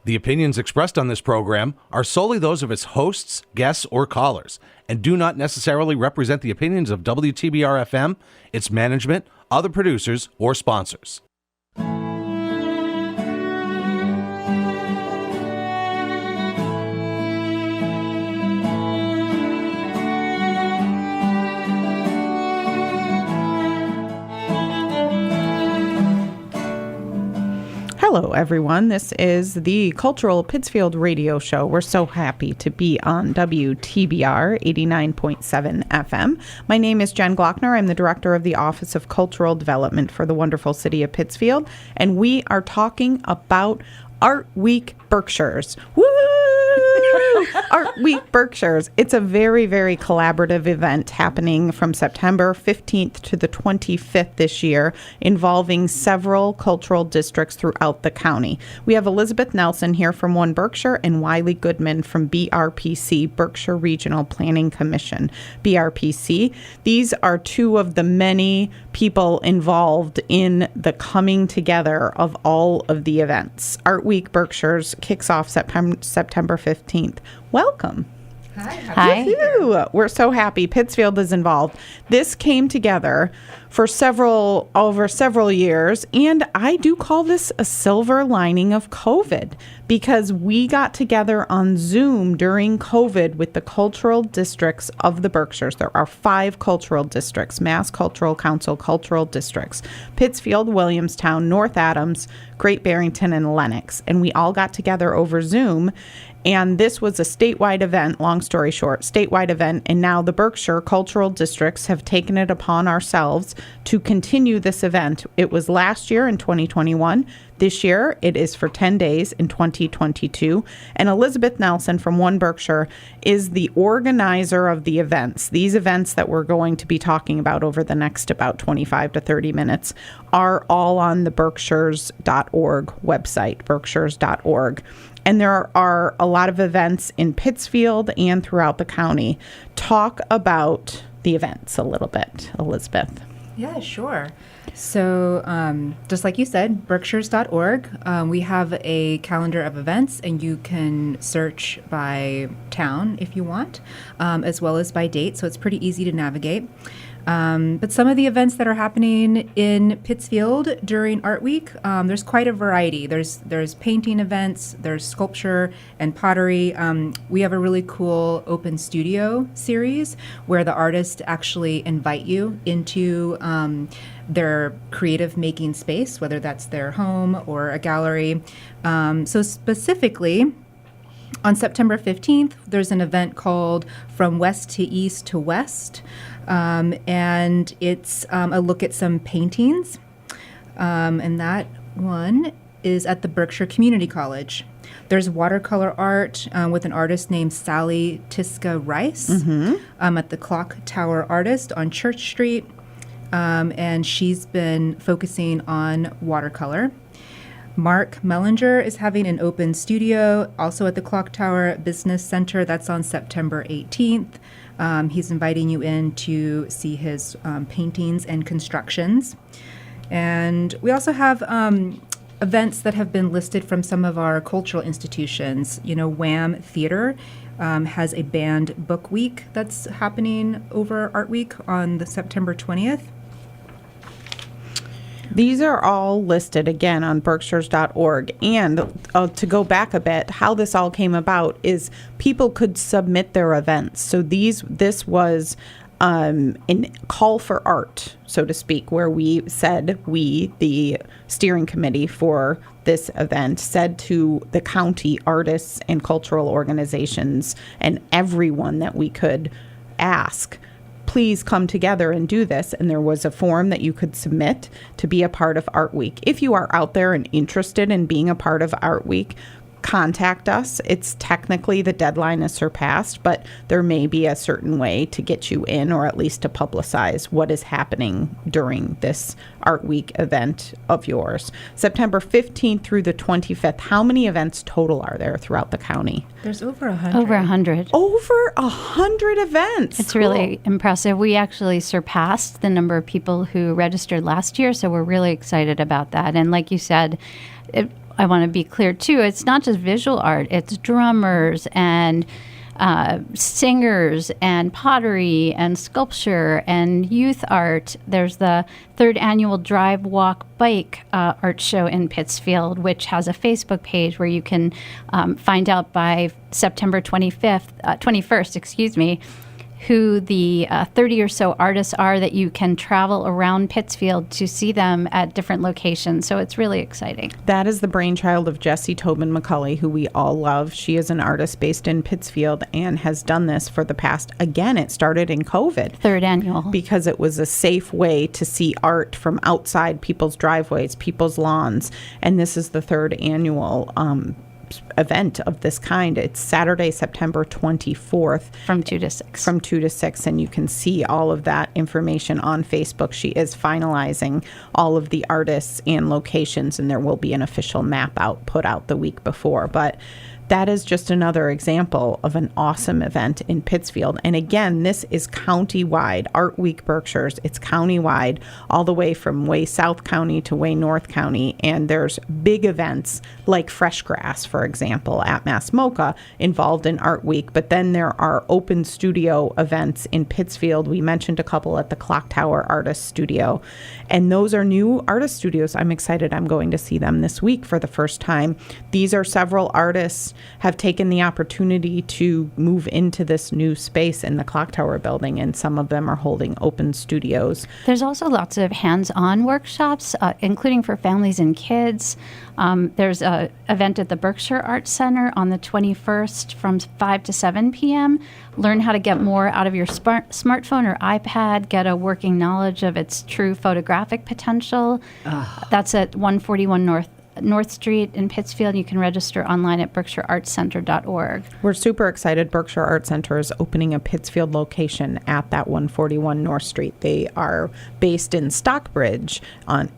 The opinions expressed on this program are solely those of its hosts, guests, or callers, and do not necessarily represent the opinions of WTBR-FM, its management, other producers, or sponsors. Hello, everyone. This is the Cultural Pittsfield radio show. We're so happy to be on WTBR 89.7 FM. My name is Jen Glockner. I'm the director of the Office of Cultural Development for the wonderful city of Pittsfield, and we are talking about ArtWeek Berkshires. Woo! ArtWeek Berkshires. It's a very, very collaborative event happening from September 15th to the 25th this year, involving several cultural districts throughout the county. We have Elizabeth Nelson here from One Berkshire and Wiley Goodman from BRPC, Berkshire Regional Planning Commission. BRPC. These are two of the many people involved in the coming together of all of the events. ArtWeek Berkshires kicks off September 15th. Welcome. Hi. We're so happy Pittsfield is involved. This came together for over several years, and I do call this a silver lining of COVID, because we got together on Zoom during COVID with the cultural districts of the Berkshires. There are 5 cultural districts, Mass Cultural Council cultural districts: Pittsfield, Williamstown, North Adams, Great Barrington, and Lenox. And we all got together over Zoom. And this was a statewide event, long story short, statewide event. And now the Berkshire cultural districts have taken it upon ourselves to continue this event. It was last year in 2021. This year, it is for 10 days in 2022. And Elizabeth Nelson from One Berkshire is the organizer of the events. These events that we're going to be talking about over the next about 25 to 30 minutes are all on the berkshires.org website, berkshires.org. And there are a lot of events in Pittsfield and throughout the county. Talk about the events a little bit, Elizabeth. Yeah, sure. So just like you said, berkshires.org, we have a calendar of events, and you can search by town if you want, as well as by date. So it's pretty easy to navigate. But some of the events that are happening in Pittsfield during Art Week, there's quite a variety. There's painting events, there's sculpture and pottery. We have a really cool open studio series where the artists actually invite you into their creative making space, whether that's their home or a gallery. So specifically, on September 15th, there's an event called From West to East to West. And it's a look at some paintings. And that one is at the Berkshire Community College. There's watercolor art with an artist named Sally Tiska Rice at the Clock Tower Artist on Church Street. And she's been focusing on watercolor. Mark Mellinger is having an open studio also at the Clock Tower Business Center. That's on September 18th. He's inviting you in to see his paintings and constructions. And we also have events that have been listed from some of our cultural institutions. You know, Wham Theater has a band book week that's happening over Art Week on the September 20th. These are all listed again on berkshires.org. And to go back a bit, how this all came about is people could submit their events. So this was a call for art, so to speak, where we, the steering committee for this event, said to the county artists and cultural organizations and everyone that we could ask, please come together and do this. And there was a form that you could submit to be a part of Art Week. If you are out there and interested in being a part of Art Week, contact us. It's technically the deadline is surpassed, but there may be a certain way to get you in, or at least to publicize what is happening during this Art Week event of yours. September 15th through the 25th. How many events total are there throughout the county? There's over 100. Over 100. Over 100 events. It's really impressive. We actually surpassed the number of people who registered last year, so we're really excited about that. And like you said, I want to be clear too, it's not just visual art, it's drummers and singers and pottery and sculpture and youth art. There's the 3rd annual Drive, Walk, Bike art show in Pittsfield, which has a Facebook page where you can find out by September 21st, who the 30 or so artists are that you can travel around Pittsfield to see them at different locations. So it's really exciting. That is the brainchild of Jessie Tobin McCulley, who we all love. She is an artist based in Pittsfield and has done this for the past, again, it started in COVID. 3rd annual. Because it was a safe way to see art from outside people's driveways, people's lawns. And this is the 3rd annual event of this kind. It's Saturday, September 24th. From 2 to 6. From 2 to 6, and you can see all of that information on Facebook. She is finalizing all of the artists and locations, and there will be an official map put out the week before. But that is just another example of an awesome event in Pittsfield. And again, this is county-wide. ArtWeek Berkshires, it's county-wide, all the way from way South County to way North County. And there's big events like Fresh Grass, for example, at Mass MoCA involved in ArtWeek. But then there are open studio events in Pittsfield. We mentioned a couple at the Clock Tower Artist Studio. And those are new artist studios. I'm excited. I'm going to see them this week for the first time. These are several artists have taken the opportunity to move into this new space in the Clock Tower building, and some of them are holding open studios. There's also lots of hands-on workshops, including for families and kids. There's an event at the Berkshire Art Center on the 21st from 5 to 7 p.m. Learn how to get more out of your smartphone or iPad, get a working knowledge of its true photographic potential. That's at 141 North Street in Pittsfield. You can register online at berkshireartscenter.org. We're super excited. Berkshire Art Center is opening a Pittsfield location at that 141 North Street. They are based in Stockbridge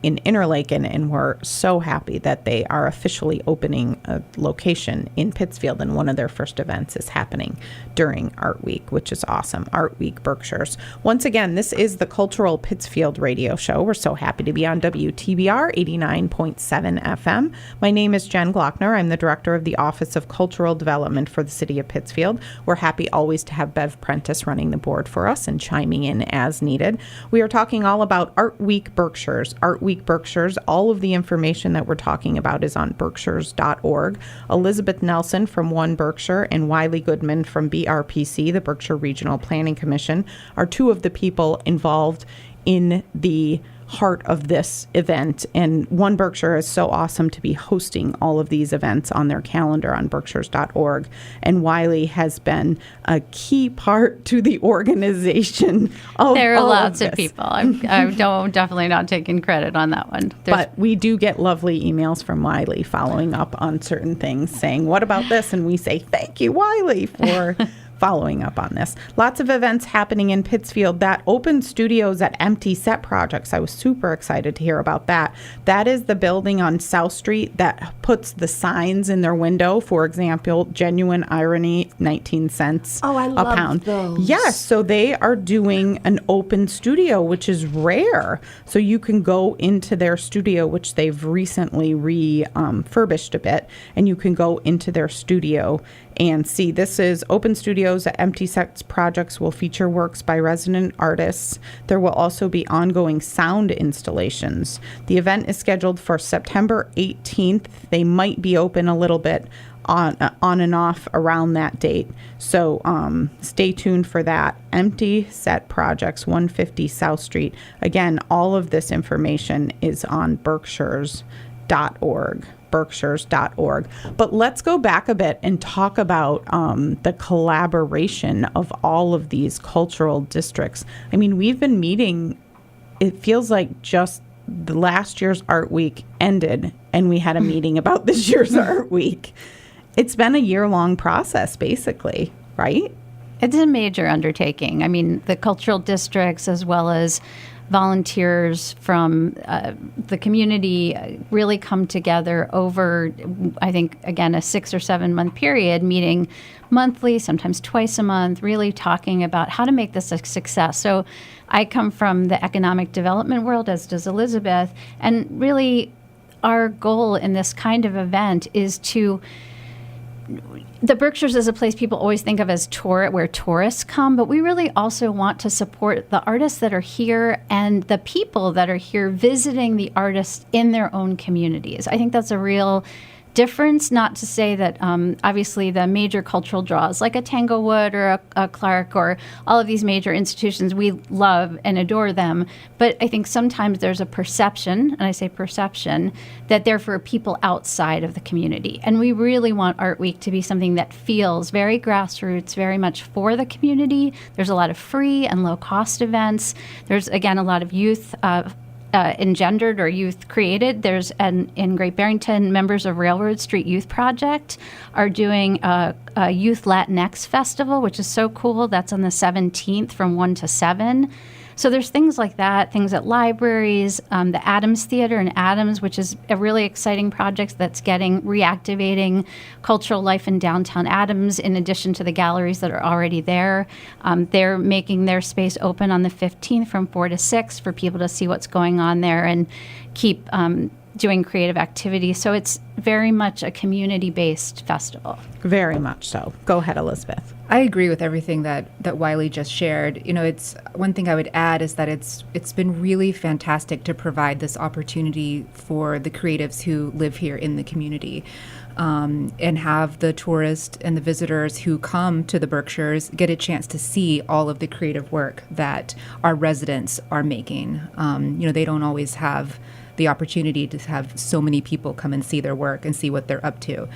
in Interlaken, and we're so happy that they are officially opening a location in Pittsfield, and one of their first events is happening during Art Week, which is awesome. ArtWeek Berkshires. Once again, this is the Cultural Pittsfield radio show. We're so happy to be on WTBR 89.7 FM. My name is Jen Glockner. I'm the director of the Office of Cultural Development for the City of Pittsfield. We're happy always to have Bev Prentice running the board for us and chiming in as needed. We are talking all about ArtWeek Berkshires. ArtWeek Berkshires, all of the information that we're talking about is on berkshires.org. Elizabeth Nelson from One Berkshire and Wiley Goodman from BRPC, the Berkshire Regional Planning Commission, are two of the people involved in the heart of this event. And One Berkshire is so awesome to be hosting all of these events on their calendar on berkshires.org. And Wiley has been a key part to the organization of There are all lots of of people. I'm definitely not taking credit on that one. But we do get lovely emails from Wiley following up on certain things, saying, what about this? And we say, thank you, Wiley, for following up on this. Lots of events happening in Pittsfield. That open studios at Empty Set Projects, I was super excited to hear about that. That is the building on South Street that puts the signs in their window. For example, Genuine Irony, 19 cents a pound. Those. Yes, so they are doing an open studio, which is rare. So you can go into their studio, which they've recently refurbished a bit, and you can go into their studio and see. This is open studios at Empty Sets Projects will feature works by resident artists. There will also be ongoing sound installations. The event is scheduled for September 18th. They might be open a little bit on and off around that date. So stay tuned for that. Empty Set Projects, 150 South Street. Again, all of this information is on berkshires.org. berkshires.org. But let's go back a bit and talk about the collaboration of all of these cultural districts. I mean, we've been meeting, it feels like just the last year's Art Week ended and we had a meeting about this year's Art Week. It's been a year-long process, basically, right? It's a major undertaking. I mean, the cultural districts as well as volunteers from the community really come together over, I think, again, a 6 or 7 month period, meeting monthly, sometimes twice a month, really talking about how to make this a success. So I come from the economic development world, as does Elizabeth, and really our goal in this kind of event is to. The Berkshires is a place people always think of as where tourists come, but we really also want to support the artists that are here and the people that are here visiting the artists in their own communities. I think that's a real difference, not to say that obviously the major cultural draws like a Tanglewood or a Clark or all of these major institutions, we love and adore them. But I think sometimes there's a perception, and I say perception, that they're for people outside of the community. And we really want Art Week to be something that feels very grassroots, very much for the community. There's a lot of free and low cost events. There's, again, a lot of youth engendered or youth created. There's in Great Barrington, members of Railroad Street Youth Project are doing a Youth Latinx Festival, which is so cool. That's on the 17th from 1 to 7. So there's things like that, things at libraries, the Adams Theater in Adams, which is a really exciting project that's reactivating cultural life in downtown Adams, in addition to the galleries that are already there. They're making their space open on the 15th from 4 to 6 for people to see what's going on there and keep doing creative activities. So it's very much a community-based festival. Very much so. Go ahead, Elizabeth. I agree with everything that Wiley just shared. You know, it's one thing I would add is that it's been really fantastic to provide this opportunity for the creatives who live here in the community, and have the tourists and the visitors who come to the Berkshires get a chance to see all of the creative work that our residents are making. You know, they don't always have the opportunity to have so many people come and see their work and see what they're up to.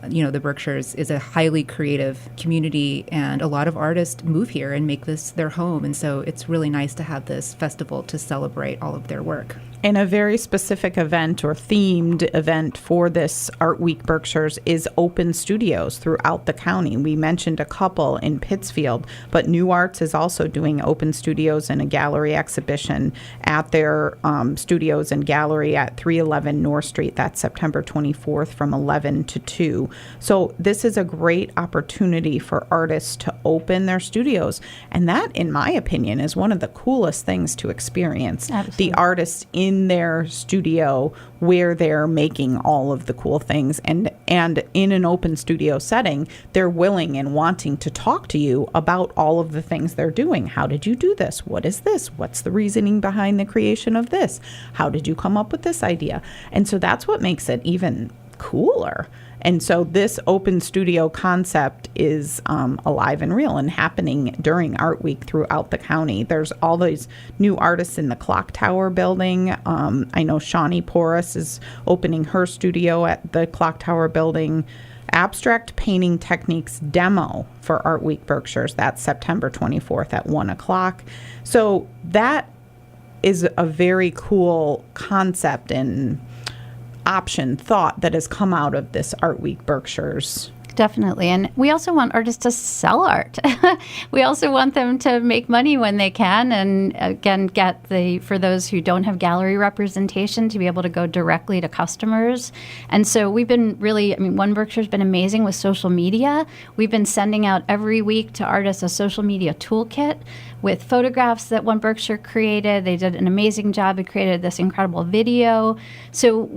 You know, the Berkshires is a highly creative community, and a lot of artists move here and make this their home. And so it's really nice to have this festival to celebrate all of their work. And a very specific event or themed event for this Art Week Berkshires is open studios throughout the county. We mentioned a couple in Pittsfield, but New Arts is also doing open studios and a gallery exhibition at their studios and gallery at 311 North Street. That's September 24th from 11 to 2. So this is a great opportunity for artists to open their studios. And that, in my opinion, is one of the coolest things to experience. Absolutely. The artists in their studio where they're making all of the cool things, and in an open studio setting, they're willing and wanting to talk to you about all of the things they're doing. How did you do this? What is this? What's the reasoning behind the creation of this? How did you come up with this idea? And so that's what makes it even cooler. And so this open studio concept is alive and real and happening during Art Week throughout the county. There's all these new artists in the Clock Tower building. I know Shawnee Porras is opening her studio at the Clock Tower building. Abstract Painting Techniques demo for Art Week Berkshires. That's September 24th at 1 o'clock. So that is a very cool concept and thought that has come out of this Art Week Berkshires. Definitely. And we also want artists to sell art. We also want them to make money when they can, and again, for those who don't have gallery representation, to be able to go directly to customers. And so we've been One Berkshire's been amazing with social media. We've been sending out every week to artists a social media toolkit with photographs that One Berkshire created. They did an amazing job. They created this incredible video. So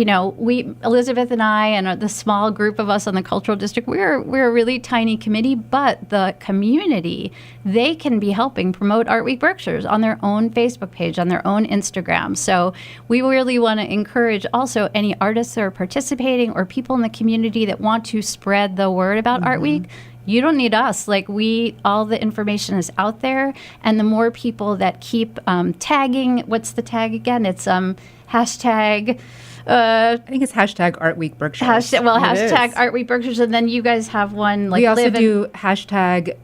Elizabeth and I and the small group of us on the cultural district, we're a really tiny committee, but the community, they can be helping promote Art Week Berkshires on their own Facebook page, on their own Instagram. So we really want to encourage also any artists that are participating or people in the community that want to spread the word about Art Week. You don't need us. All the information is out there, and the more people that keep tagging, what's the tag again? It's hashtag. I think it's hashtag Art Week Berkshires. Hashtag Art Week Berkshires, and then you guys have one we also do hashtag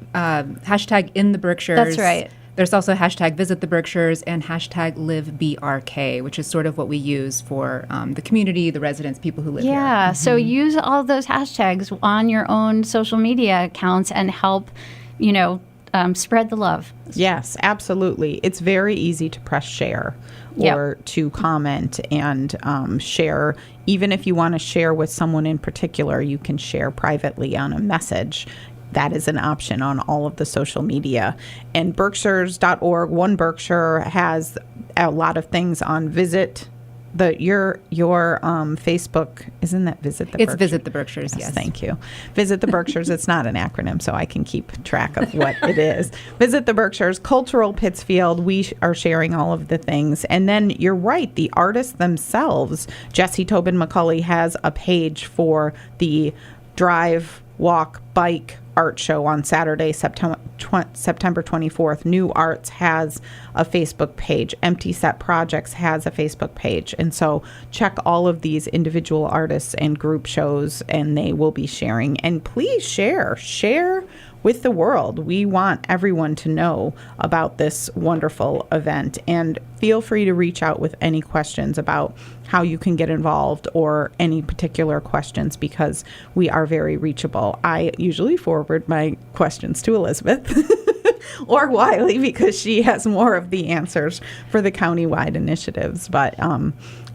in the Berkshires. That's right. There's also hashtag Visit the Berkshires and hashtag Live BRK, which is sort of what we use for the community, the residents, people who live here. Yeah, so use all those hashtags on your own social media accounts and help, spread the love. Yes, absolutely. It's very easy to press share or to comment and share. Even if you want to share with someone in particular, you can share privately on a message. That is an option on all of the social media. And Berkshires.org, One Berkshire, has a lot of things on Visit your Facebook, isn't that Visit the It's Berkshires? Visit the Berkshires, yes. Thank you. Visit the Berkshires. It's not an acronym, so I can keep track of what it is. Visit the Berkshires, Cultural Pittsfield. We are sharing all of the things. And then you're right, the artists themselves. Jesse Tobin McCulley has a page for the Drive, Walk, Bike art show on Saturday, September 24th. New Arts has a Facebook page. Empty Set Projects has a Facebook page. And so check all of these individual artists and group shows, and they will be sharing. And please share with the world. We want everyone to know about this wonderful event. And feel free to reach out with any questions about how you can get involved or any particular questions, because we are very reachable. I usually forward my questions to Elizabeth or Wiley, because she has more of the answers for the countywide initiatives. But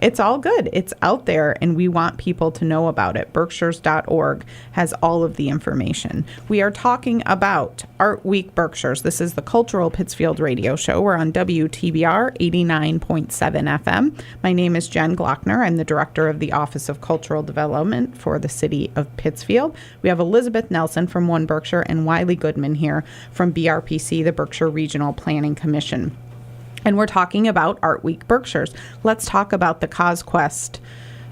it's all good. It's out there, and we want people to know about it. Berkshires.org has all of the information. We are talking about ArtWeek Berkshires. This is the Cultural Pittsfield radio show. We're on WTBR 89.7 FM. My name is Jen Glockner. I'm the director of the Office of Cultural Development for the city of Pittsfield. We have Elizabeth Nelson from One Berkshire and Wiley Goodman here from BRPC, the Berkshire Regional Planning Commission. And we're talking about ArtWeek Berkshires. Let's talk about the CosQuest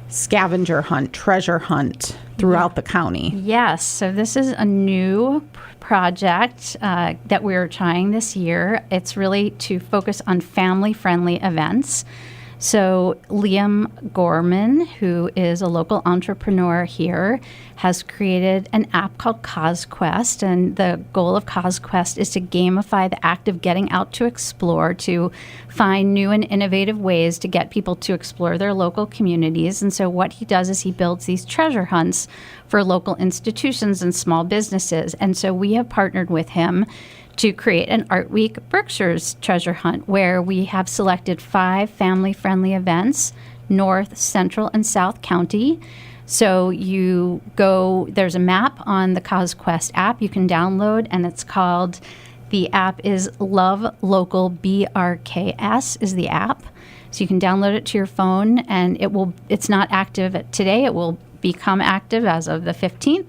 scavenger hunt, treasure hunt throughout the county. Yes. So this is a new project that we're trying this year. It's really to focus on family-friendly events. So Liam Gorman, who is a local entrepreneur here, has created an app called CosQuest, and the goal of CosQuest is to gamify the act of getting out to explore, to find new and innovative ways to get people to explore their local communities. And so what he does is he builds these treasure hunts for local institutions and small businesses. And so we have partnered with him to create an ArtWeek Berkshires treasure hunt, where we have selected 5 family-friendly events, North, Central, and South County. So you go, there's a map on the CosQuest app you can download, and it's called, the app is Love Local BRKS is the app. So you can download it to your phone, and it's not active today. It will become active as of the 15th.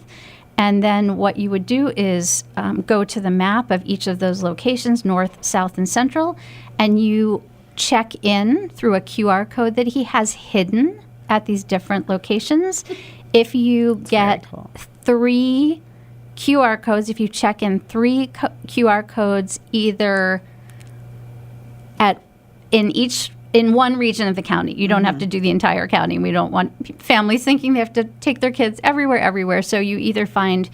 And then what you would do is go to the map of each of those locations, North, South, and Central, and you check in through a QR code that he has hidden at these different locations. If you get 3 QR codes, if you check in 3 QR codes either in one region of the county. You don't have to do the entire county. We don't want families thinking they have to take their kids everywhere. So you either find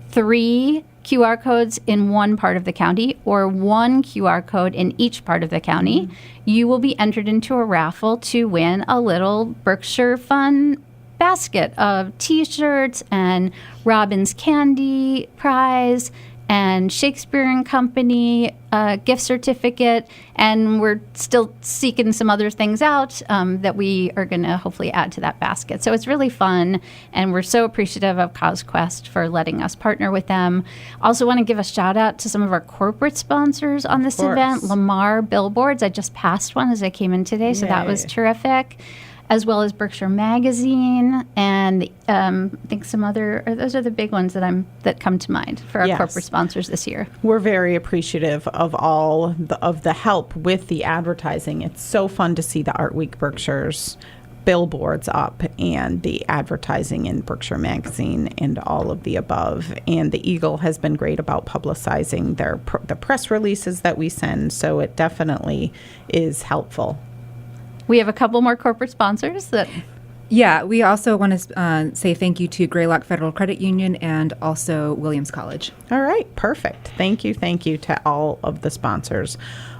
3 QR codes in one part of the county or 1 QR code in each part of the county. You will be entered into a raffle to win a little Berkshire Fun basket of T-shirts and Robin's Candy prize and Shakespeare and Company gift certificate, and we're still seeking some other things out that we are going to hopefully add to that basket. So it's really fun, and we're so appreciative of CosQuest for letting us partner with them. Also want to give a shout out to some of our corporate sponsors on this event. Lamar Billboards, I just passed one as I came in today, so that was terrific. As well as Berkshire Magazine, and I think some other. Those are the big ones that come to mind for our corporate sponsors this year. We're very appreciative of all of the help with the advertising. It's so fun to see the ArtWeek Berkshires billboards up and the advertising in Berkshire Magazine and all of the above. And the Eagle has been great about publicizing the press releases that we send. So it definitely is helpful. We have a couple more corporate sponsors that... Yeah, we also want to say thank you to Greylock Federal Credit Union and also Williams College. All right, perfect. Thank you to all of the sponsors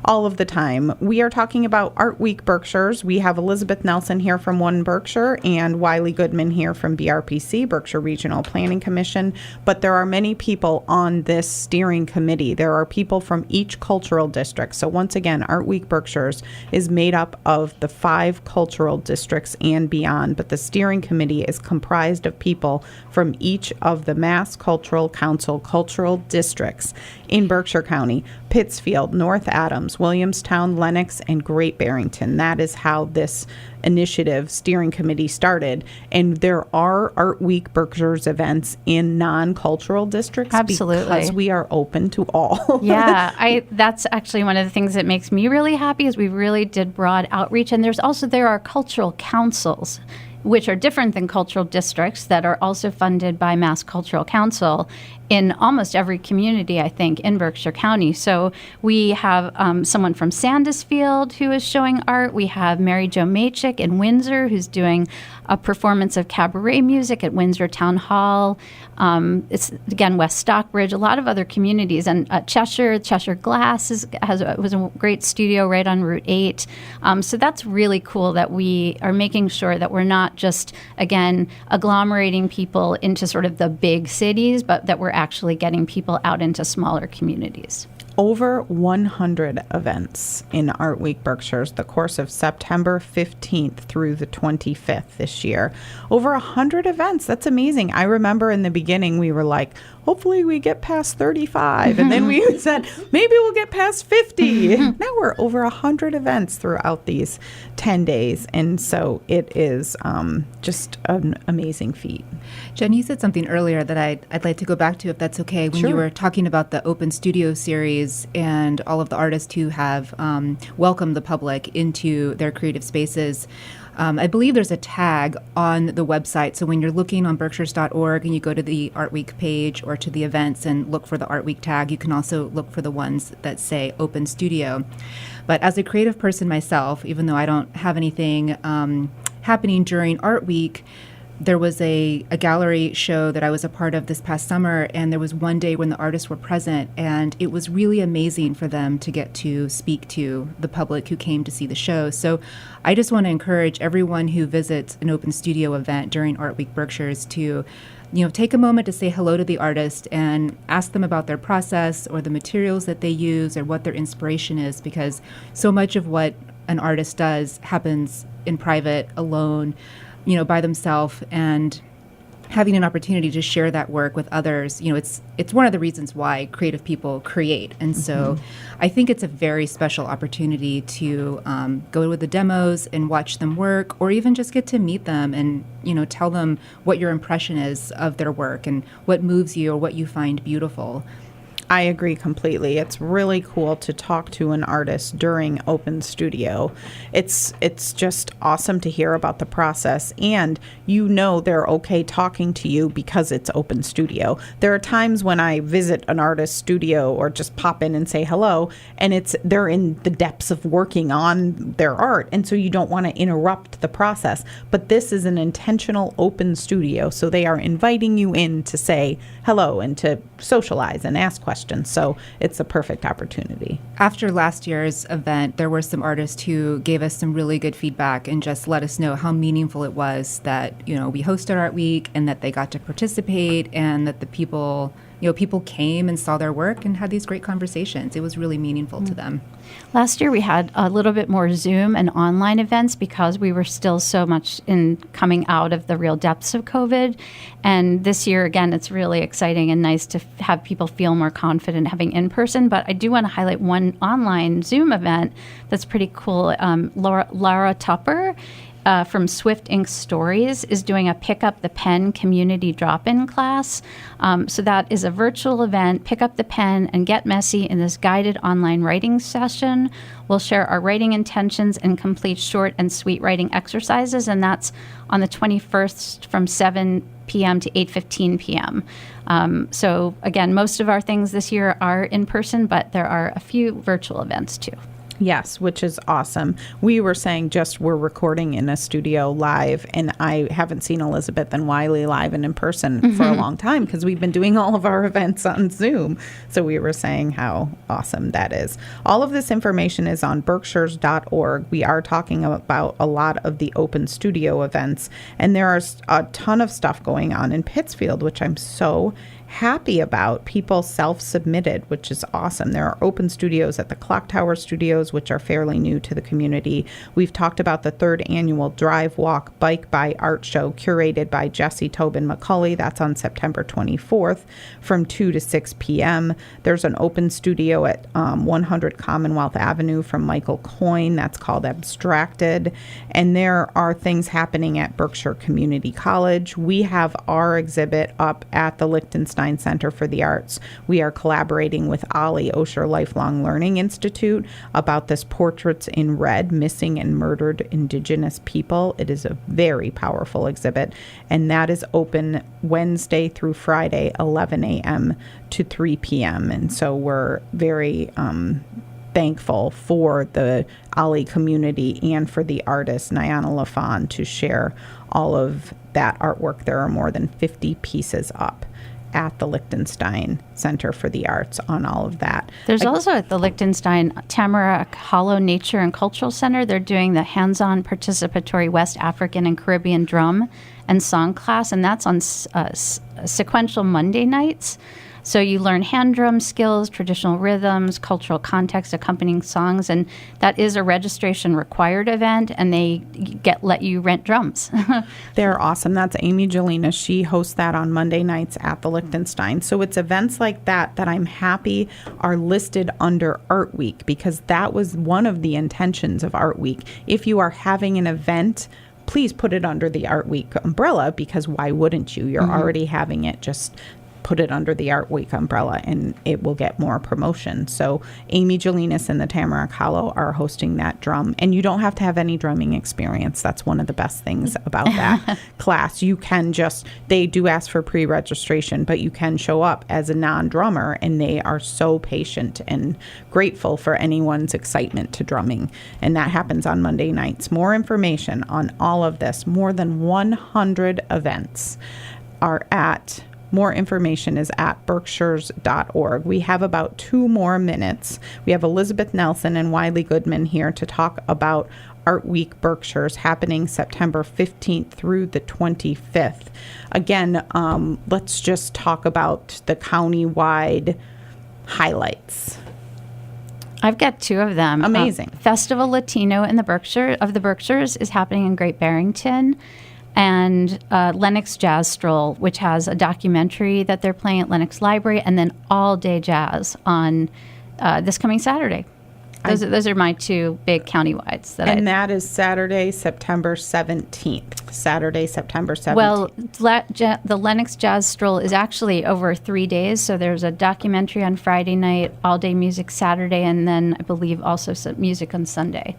all of the time. We are talking about ArtWeek Berkshires. We have Elizabeth Nelson here from One Berkshire and Wiley Goodman here from BRPC, Berkshire Regional Planning Commission. But there are many people on this steering committee. There are people from each cultural district. So once again, ArtWeek Berkshires is made up of the 5 cultural districts and beyond. but the steering committee is comprised of people from each of the Mass Cultural Council cultural districts in Berkshire County: Pittsfield, North Adams, Williamstown, Lenox, and Great Barrington. That is how this initiative steering committee started. And there are Art Week Berkshires events in non-cultural districts. Absolutely. Because we are open to all. Yeah, that's actually one of the things that makes me really happy is we really did broad outreach. And there are cultural councils, which are different than cultural districts, that are also funded by Mass Cultural Council in almost every community, I think, in Berkshire County. So we have someone from Sandusfield who is showing art. We have Mary Jo Machik in Windsor who's doing a performance of cabaret music at Windsor Town Hall. It's, again, West Stockbridge, a lot of other communities. And Cheshire Glass was a great studio right on Route 8. So that's really cool that we are making sure that we're not just, again, agglomerating people into sort of the big cities, but that we're actually getting people out into smaller communities. Over 100 events in Art Week Berkshires, the course of September 15th through the 25th this year. Over 100 events. That's amazing. I remember in the beginning we were like, hopefully we get past 35. And then we said, maybe we'll get past 50. Now we're over 100 events throughout these 10 days. And so it is just an amazing feat. Jen, you said something earlier that I'd like to go back to, if that's okay, when you were talking about the Open Studio series and all of the artists who have welcomed the public into their creative spaces. I believe there's a tag on the website. So when you're looking on berkshires.org and you go to the Art Week page or to the events and look for the Art Week tag, you can also look for the ones that say Open Studio. But as a creative person myself, even though I don't have anything happening during Art Week, there was a gallery show that I was a part of this past summer, and there was one day when the artists were present, and it was really amazing for them to get to speak to the public who came to see the show. So I just want to encourage everyone who visits an Open Studio event during Art Week Berkshires to take a moment to say hello to the artist and ask them about their process or the materials that they use or what their inspiration is, because so much of what an artist does happens in private, alone, by themselves, and having an opportunity to share that work with others, it's one of the reasons why creative people create. And so I think it's a very special opportunity to go to the demos and watch them work, or even just get to meet them and, tell them what your impression is of their work and what moves you or what you find beautiful. I agree completely. It's really cool to talk to an artist during Open Studio. It's just awesome to hear about the process, and they're okay talking to you because it's Open Studio. There are times when I visit an artist's studio or just pop in and say hello, and they're in the depths of working on their art, and so you don't want to interrupt the process. But this is an intentional Open Studio, so they are inviting you in to say hello and to socialize and ask questions. So it's a perfect opportunity. After last year's event, there were some artists who gave us some really good feedback and just let us know how meaningful it was that, we hosted Art Week and that they got to participate and that the people came and saw their work and had these great conversations. It was really meaningful to them. Last year we had a little bit more Zoom and online events because we were still so much in coming out of the real depths of COVID. And this year, again, it's really exciting and nice to have people feel more confident having in person. But I do want to highlight one online Zoom event that's pretty cool. Laura Tupper from Swift Ink Stories is doing a Pick Up the Pen community drop-in class. So that is a virtual event. Pick up the pen and get messy in this guided online writing session. We'll share our writing intentions and complete short and sweet writing exercises, and that's on the 21st from 7 p.m. to 8:15 p.m. So again, most of our things this year are in person, but there are a few virtual events too. Yes, which is awesome. We were saying we're recording in a studio live, and I haven't seen Elizabeth and Wiley live and in person for a long time because we've been doing all of our events on Zoom. So we were saying how awesome that is. All of this information is on berkshires.org. We are talking about a lot of the Open Studio events, and there are a ton of stuff going on in Pittsfield, which I'm so happy about. People self-submitted, which is awesome. There are open studios at the Clock Tower Studios those, which are fairly new to the community. We've talked about the 3rd annual Drive, Walk, Bike by Art Show curated by Jesse Tobin McCulley. That's on September 24th from 2 to 6 p.m. There's an open studio at 100 Commonwealth Avenue from Michael Coyne. That's called Abstracted. And there are things happening at Berkshire Community College. We have our exhibit up at the Lichtenstein Center for the Arts. We are collaborating with Ollie Osher Lifelong Learning Institute about this Portraits in Red, Missing and Murdered Indigenous People. It is a very powerful exhibit, and that is open Wednesday through Friday, 11 a.m. to 3 p.m. And so we're very thankful for the Ollie community and for the artist Nyana Lafon to share all of that artwork. There are more than 50 pieces up at the Lichtenstein Center for the Arts on all of that. There's also at the Lichtenstein Tamarack Hollow Nature and Cultural Center, they're doing the hands-on participatory West African and Caribbean drum and song class, and that's on sequential Monday nights. So you learn hand drum skills, traditional rhythms, cultural context, accompanying songs, and that is a registration required event, and they let you rent drums. They're awesome. That's Amy Jelena. She hosts that on Monday nights at the Lichtenstein. So it's events like that that I'm happy are listed under Art Week, because that was one of the intentions of Art Week. If you are having an event, please put it under the Art Week umbrella, because why wouldn't you? You're already having it. Just put it under the Art Week umbrella and it will get more promotion. So Amy Jelinas and the Tamarack Hollow are hosting that drum, and you don't have to have any drumming experience. That's one of the best things about that class. You can they do ask for pre-registration, but you can show up as a non-drummer, and they are so patient and grateful for anyone's excitement to drumming. And that happens on Monday nights. More information on all of this, more than 100 events more information is at berkshires.org. We have about 2 more minutes. We have Elizabeth Nelson and Wiley Goodman here to talk about ArtWeek Berkshires happening September 15th through the 25th. Again, let's just talk about the county-wide highlights. I've got 2 of them. Amazing. Festival Latino in the Berkshires is happening in Great Barrington. And Lennox Jazz Stroll, which has a documentary that they're playing at Lennox Library, and then all-day jazz on this coming Saturday. Those are my 2 big county-wides. That is Saturday, September 17th. Saturday, September 17th. Well, the Lennox Jazz Stroll is actually over 3 days. So there's a documentary on Friday night, all-day music Saturday, and then I believe also some music on Sunday.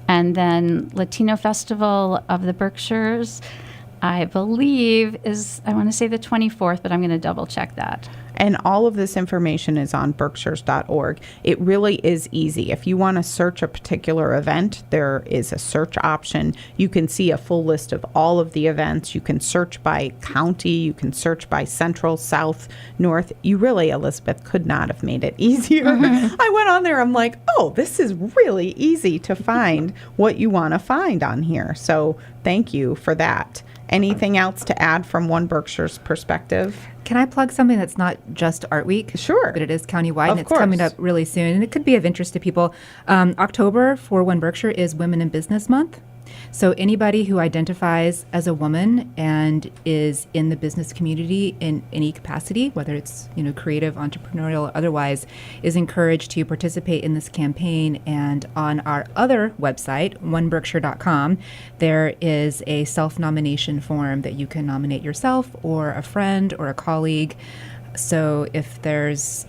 And then Latino Festival of the Berkshires, I believe, I want to say the 24th, but I'm going to double check that. And all of this information is on berkshires.org. It really is easy. If you want to search a particular event, there is a search option. You can see a full list of all of the events. You can search by county. You can search by central, south, north. You really, Elizabeth, could not have made it easier. I went on there. I'm like, oh, this is really easy to find what you want to find on here. So thank you for that. Anything else to add from One Berkshire's perspective? Can I plug something that's not just Art Week? Sure. But it is countywide, Of and it's course. coming up really soon, and it could be of interest to people. October for One Berkshire is Women in Business Month. So anybody who identifies as a woman and is in the business community in any capacity, whether it's creative, entrepreneurial, or otherwise, is encouraged to participate in this campaign. And on our other website, oneberkshire.com, there is a self-nomination form that you can nominate yourself or a friend or a colleague. So if there's,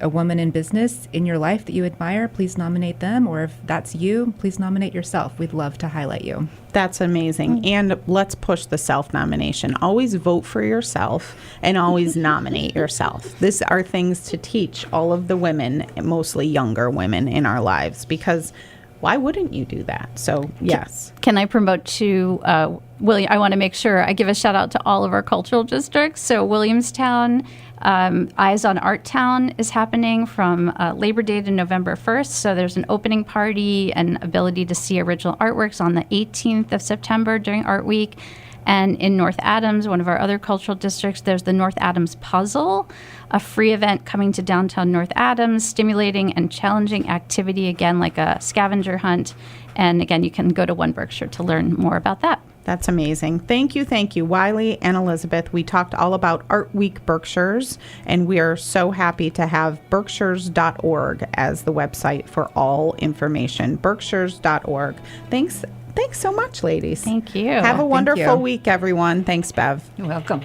a woman in business in your life that you admire, please nominate them. Or if that's you, please nominate yourself. We'd love to highlight you. That's amazing. And let's push the self-nomination. Always vote for yourself and always nominate yourself. These are things to teach all of the women, mostly younger women in our lives, because why wouldn't you do that? So, yes. Can I promote to William? I want to make sure I give a shout out to all of our cultural districts. So Williamstown, Eyes on Art Town is happening from Labor Day to November 1st. So there's an opening party and ability to see original artworks on the 18th of September during Art Week. And in North Adams, one of our other cultural districts, there's the North Adams Puzzle, a free event coming to downtown North Adams, stimulating and challenging activity, again, like a scavenger hunt. And again, you can go to One Berkshire to learn more about that. That's amazing. Thank you, Wiley and Elizabeth. We talked all about ArtWeek Berkshires, and we are so happy to have berkshires.org as the website for all information. Berkshires.org. Thanks so much, ladies. Thank you. Have a Thank wonderful you. week, everyone. Thanks, Bev. You're welcome.